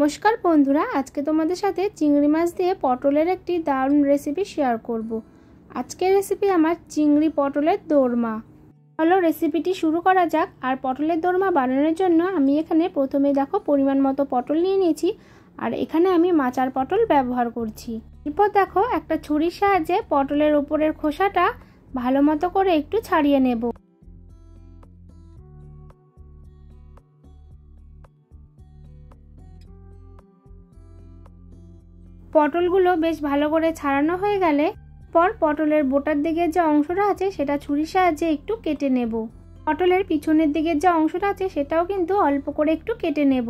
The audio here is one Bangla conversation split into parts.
নমস্কার বন্ধুরা, আজকে তোমাদের সাথে চিংড়ি মাছ দিয়ে পটলের একটি দারুণ রেসিপি শেয়ার করব। আজকের রেসিপি আমার চিংড়ি পটলের দোরমা। চলো রেসিপিটি শুরু করা যাক। আর পটলের দোরমা বানানোর জন্য আমি এখানে প্রথমে দেখো পরিমাণ মতো পটল নিয়ে নিয়েছি, আর এখানে আমি মাচার পটল ব্যবহার করছি। এরপর দেখো একটা ছুরির সাহায্যে পটলের উপরের খোসাটা ভালো মতো করে একটু ছাড়িয়ে নেব। পটলগুলো বেশ ভালো করে ছাড়ানো হয়ে গেলে পর পটলের বোটার দিকের যে অংশটা আছে সেটা ছুরির সাহায্যে একটু কেটে নেব। পটলের পিছনের দিকের যে অংশটা আছে সেটাও কিন্তু অল্প করে একটু কেটে নেব।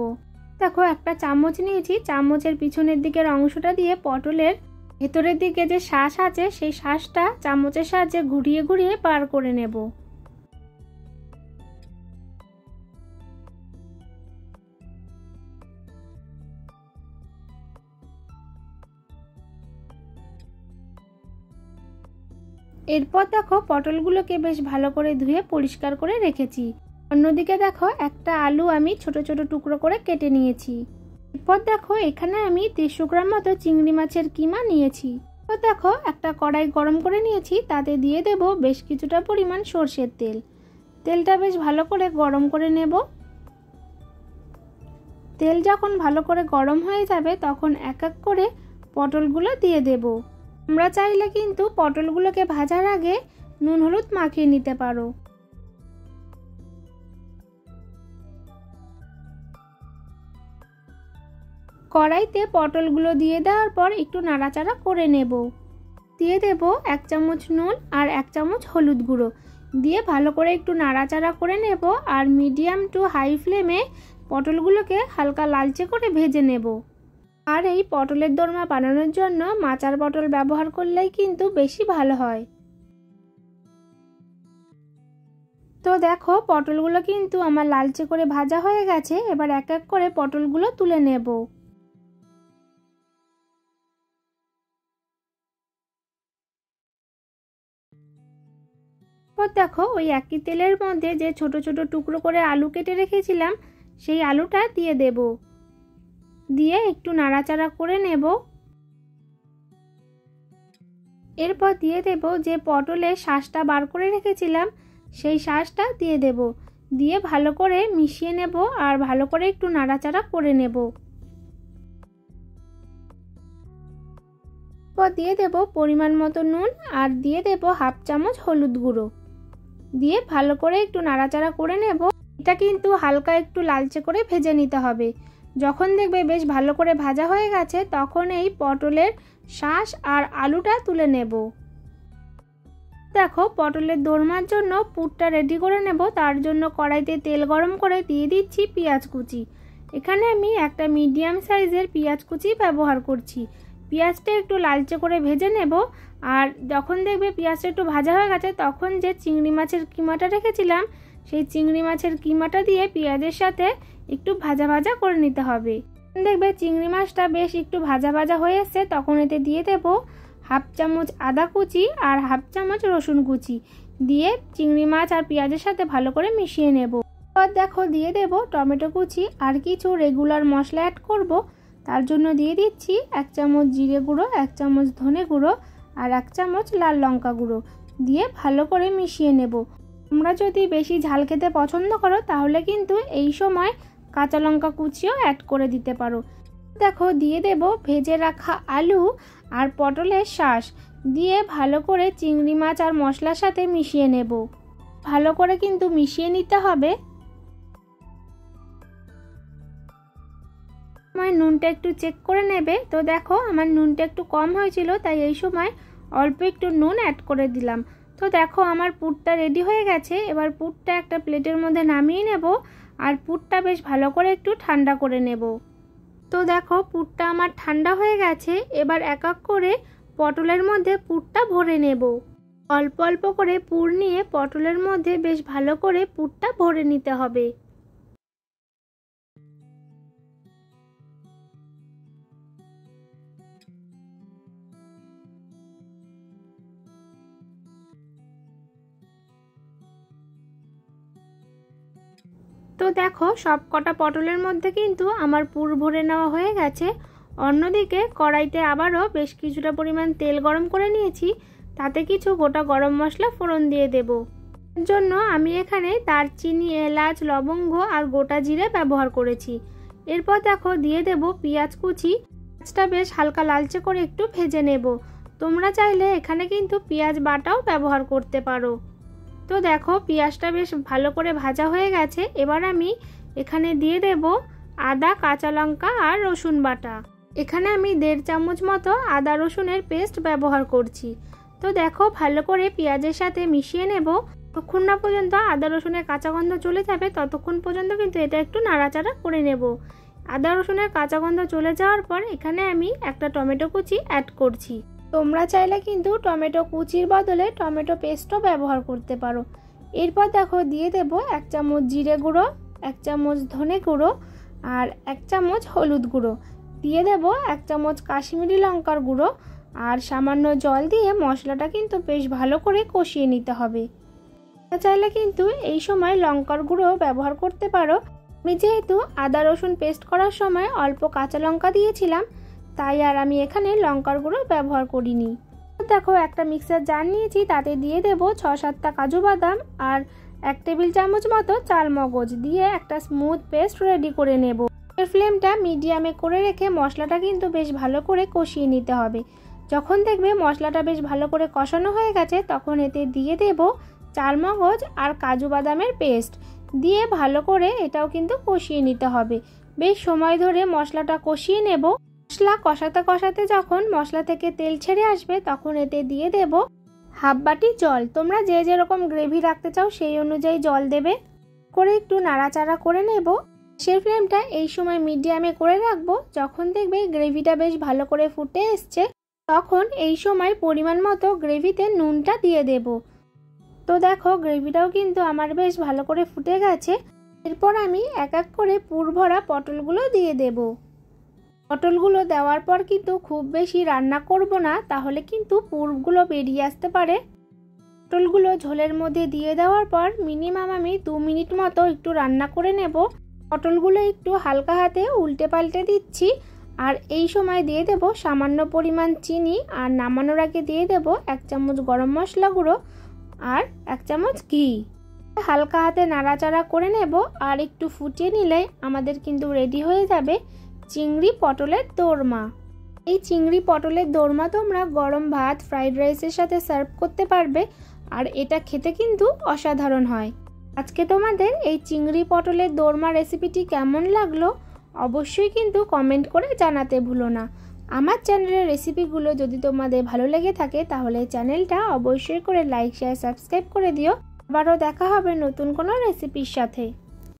দেখো একটা চামচ নিয়েছি, চামচের পিছনের দিকের অংশটা দিয়ে পটলের ভেতরের দিকে যে শ্বাস আছে সেই শ্বাসটা চামচের সাহায্যে ঘুরিয়ে ঘুরিয়ে বার করে নেব। এরপর দেখো পটলগুলোকে বেশ ভালো করে ধুয়ে পরিষ্কার করে রেখেছি। অন্যদিকে দেখো একটা আলু আমি ছোট ছোট টুকরো করে কেটে নিয়েছি। এরপর দেখো এখানে আমি 150 গ্রাম মতো চিংড়ি মাছের কিমা নিয়েছি। তো দেখো একটা কড়াই গরম করে নিয়েছি, তাতে দিয়ে দেব বেশ কিছুটা পরিমাণ সর্ষের তেল। তেলটা বেশ ভালো করে গরম করে নেব। তেল যখন ভালো করে গরম হয়ে যাবে তখন এক এক করে পটলগুলো দিয়ে দেব। তোমরা চাইলে কিন্তু পটলগুলোকে ভাজার আগে নুন হলুদ মাখিয়ে নিতে পারো। কড়াইতে পটলগুলো দিয়ে দেওয়ার পর একটু নাড়াচাড়া করে নেব। দিয়ে দেব 1 চামচ নুন আর 1 চামচ হলুদ গুঁড়ো দিয়ে ভালো করে একটু নাড়াচাড়া করে নেব। আর মিডিয়াম টু হাই ফ্লেমে পটলগুলোকে হালকা লালচে করে ভেজে নেব। আর এই পটলের দোরমা বানানোর জন্য মাচার পটল ব্যবহার করলেই কিন্তু বেশি ভালো হয়। তো দেখো পটলগুলো কিন্তু আমার লালচে করে ভাজা হয়ে গেছে। এবার এক এক করে পটলগুলো তুলে নেব। দেখো ওই একই তেলের মধ্যে যে ছোট ছোট টুকরো করে আলু কেটে রেখেছিলাম সেই আলুটা দিয়ে দেব। দিয়ে একটু নাড়াচাড়া করে নেব। এরপর দিয়ে দেব যে পটলের শাঁসটা বার করে রেখেছিলাম সেই শাঁসটা দিয়ে দেব। দিয়ে ভালো করে মিশিয়ে নেব আর ভালো করে একটু নাড়াচাড়া করে নেব। এরপর দিয়ে দেব পরিমাণ মতো নুন আর দিয়ে দেব 1/2 চামচ হলুদ গুঁড়ো দিয়ে ভালো করে একটু নাড়াচাড়া করে নেব। এটা কিন্তু হালকা একটু লালচে করে ভেজে নিতে হবে। যখন দেখবে বেশ ভালো করে ভাজা হয়ে গেছে তখন এই পটলের শাঁস আর আলুটা তুলে নেব। দেখো পটলের দোরমার জন্য পুরটা রেডি করে নেব। তার জন্য কড়াইতে তেল গরম করে দিয়ে দিচ্ছি পেঁয়াজ কুচি। এখানে আমি একটা মিডিয়াম সাইজের পেঁয়াজ কুচি ব্যবহার করছি। পেঁয়াজটা একটু লালচে করে ভেজে নেব। আর যখন দেখবে পেঁয়াজটা একটু ভাজা হয়ে গেছে তখন যে চিংড়ি মাছের কিমাটা রেখেছিলাম সেই চিংড়ি মাছের কিমাটা দিয়ে পেঁয়াজের সাথে একটু ভাজা ভাজা করে নিতে হবে। দেখবে চিংড়ি মাছটা বেশ একটু ভাজা ভাজা হয়ে এসছে তখন এতে দিয়ে দেব 1/2 চামচ আদা কুচি আর 1/2 চামচ রসুন কুচি দিয়ে চিংড়ি মাছ আর পেঁয়াজের সাথে ভালো করে মিশিয়ে নেব। এবার দেখো দিয়ে দেব টমেটো কুচি আর কিছু রেগুলার মশলা অ্যাড করব। তার জন্য দিয়ে দিচ্ছি 1 চামচ জিরে গুঁড়ো, 1 চামচ ধনে গুঁড়ো আর 1 চামচ লাল লঙ্কা গুঁড়ো দিয়ে ভালো করে মিশিয়ে নেব। তোমরা যদি বেশি ঝাল খেতে পছন্দ করো তাহলে কিন্তু এই সময় কাঁচা লঙ্কা কুচিও অ্যাড করে দিতে পারো। দেখো দিয়ে দেব ভেজে রাখা আলু আর পটলের শাঁস দিয়ে ভালো করে চিংড়ি মাছ আর মশলার সাথে মিশিয়ে নেব। ভালো করে কিন্তু মিশিয়ে নিতে হবে। আমার নুনটা একটু চেক করে নেবে। তো দেখো আমার নুনটা একটু কম হয়েছিল তাই এই সময় অল্প একটু নুন অ্যাড করে দিলাম। তো দেখো আমার পুরটা রেডি হয়ে গেছে। এবার পুরটা একটা প্লেটের মধ্যে নামিয়ে নেব আর পুরটা বেশ ভালো করে একটু ঠান্ডা করে নেব। তো দেখো পুরটা আমার ঠান্ডা হয়ে গেছে। এবার এক এক করে পটলের মধ্যে পুরটা ভরে নেব। অল্প অল্প করে পুর নিয়ে পটলের মধ্যে বেশ ভালো করে পুরটা ভরে নিতে হবে। তো দেখো সব কটা পটলের মধ্যে কিন্তু আমার পুর ভরে নেওয়া হয়ে গেছে। অন্যদিকে কড়াইতে আবারও বেশ কিছুটা পরিমাণ তেল গরম করে নিয়েছি, তাতে কিছু গোটা গরম মশলা ফোড়ন দিয়ে দেব। এর জন্য আমি এখানে দারচিনি, এলাচ, লবঙ্গ আর গোটা জিরে ব্যবহার করেছি। এরপর দেখো দিয়ে দেব পেঁয়াজ কুচি। পেঁয়াজটা বেশ হালকা লালচে করে একটু ভেজে নেব। তোমরা চাইলে এখানে কিন্তু পেঁয়াজ বাটাও ব্যবহার করতে পারো। তো দেখো পেঁয়াজটা বেশ ভালো করে ভাজা হয়ে গেছে। এবার আমি এখানে দিয়ে দেব আদা, কাঁচা লঙ্কা আর রসুন বাটা। এখানে আমি 1.5 চামচ মতো আদা রসুনের পেস্ট ব্যবহার করছি। তো দেখো ভালো করে পেঁয়াজের সাথে মিশিয়ে নেব। ততক্ষণ না পর্যন্ত আদা রসুনের কাঁচা গন্ধ চলে যাবে ততক্ষণ পর্যন্ত কিন্তু এটা একটু নাড়াচাড়া করে নেব। আদা রসুনের কাঁচা গন্ধ চলে যাওয়ার পর এখানে আমি একটা টমেটো কুচি অ্যাড করছি। তোমরা চাইলে কিন্তু টমেটো কুচির বদলে টমেটো পেস্টও ব্যবহার করতে পারো। এরপর দেখো দিয়ে দেব 1 চামচ জিরে গুঁড়ো, 1 চামচ ধনে গুঁড়ো আর 1 চামচ হলুদ গুঁড়ো। দিয়ে দেব 1 চামচ কাশ্মীরি লঙ্কার গুঁড়ো আর সামান্য জল দিয়ে মশলাটা কিন্তু বেশ ভালো করে কষিয়ে নিতে হবে। চাইলে কিন্তু এই সময় লঙ্কার গুঁড়ো ব্যবহার করতে পারো। আমি যেহেতু আদা রসুন পেস্ট করার সময় অল্প কাঁচা লঙ্কা দিয়েছিলাম, তাই আর আমি এখানে লঙ্কার গুঁড়ো ব্যবহার করিনি। দেখো একটা মিক্সার জার নিয়েছি, তাতে দিয়ে দেব 6-7টা কাজু বাদাম আর 1 টেবিল চামচ মতো চাল মগজ দিয়ে একটা স্মুথ পেস্ট রেডি করে নেব। ফ্লেমটা মিডিয়ামে করে রেখে মশলাটা কিন্তু বেশ ভালো করে কষিয়ে নিতে হবে। যখন দেখবে মশলাটা বেশ ভালো করে কষানো হয়ে গেছে তখন এতে দিয়ে দেব চাল মগজ আর কাজু বাদামের পেস্ট দিয়ে ভালো করে এটাও কিন্তু কষিয়ে নিতে হবে। বেশ সময় ধরে মশলাটা কষিয়ে নেব। মশলা কষাতে কষাতে যখন মশলা থেকে তেল ছেড়ে আসবে তখন এতে দিয়ে দেব 1/2 বাটি জল। তোমরা যে যেরকম গ্রেভি রাখতে চাও সেই অনুযায়ী জল দেবে। করে একটু নাড়াচাড়া করে নেব। সেই ফ্লেমটা এই সময় মিডিয়ামে করে রাখবো। যখন দেখবে গ্রেভিটা বেশ ভালো করে ফুটে এসছে তখন এই সময় পরিমাণ মতো গ্রেভিতে নুনটা দিয়ে দেব। তো দেখো গ্রেভিটাও কিন্তু আমার বেশ ভালো করে ফুটে গেছে। এরপর আমি এক এক করে পুর ভরা পটলগুলো দিয়ে দেব। পটলগুলো দেওয়ার পর কিন্তু খুব বেশি রান্না করব না, তাহলে কিন্তু পুরগুলো বেরিয়ে আসতে পারে। পটলগুলো ঝোলের মধ্যে দিয়ে দেওয়ার পর মিনিমাম আমি 2 মিনিট মতো একটু রান্না করে নেব। পটলগুলো একটু হালকা হাতে উল্টে পাল্টে দিচ্ছি। আর এই সময় দিয়ে দেব সামান্য পরিমাণ চিনি আর নামানোর আগে দিয়ে দেব 1 চামচ গরম মশলা গুঁড়ো আর 1 চামচ ঘি। হালকা হাতে নাড়াচাড়া করে নেব আর একটু ফুটিয়ে নিলে আমাদের কিন্তু রেডি হয়ে যাবে চিংড়ি পটলের দোরমা। এই চিংড়ি পটলের দোরমা তোমরা গরম ভাত, ফ্রাইড রাইসের সাথে সার্ভ করতে পারবে আর এটা খেতে কিন্তু অসাধারণ হয়। আজকে তোমাদের এই চিংড়ি পটলের দোরমা রেসিপিটি কেমন লাগলো অবশ্যই কিন্তু কমেন্ট করে জানাতে ভুলো না। আমার চ্যানেলের রেসিপিগুলো যদি তোমাদের ভালো লেগে থাকে তাহলে চ্যানেলটা অবশ্যই করে লাইক, শেয়ার, সাবস্ক্রাইব করে দিও। আবারও দেখা হবে নতুন কোনো রেসিপির সাথে।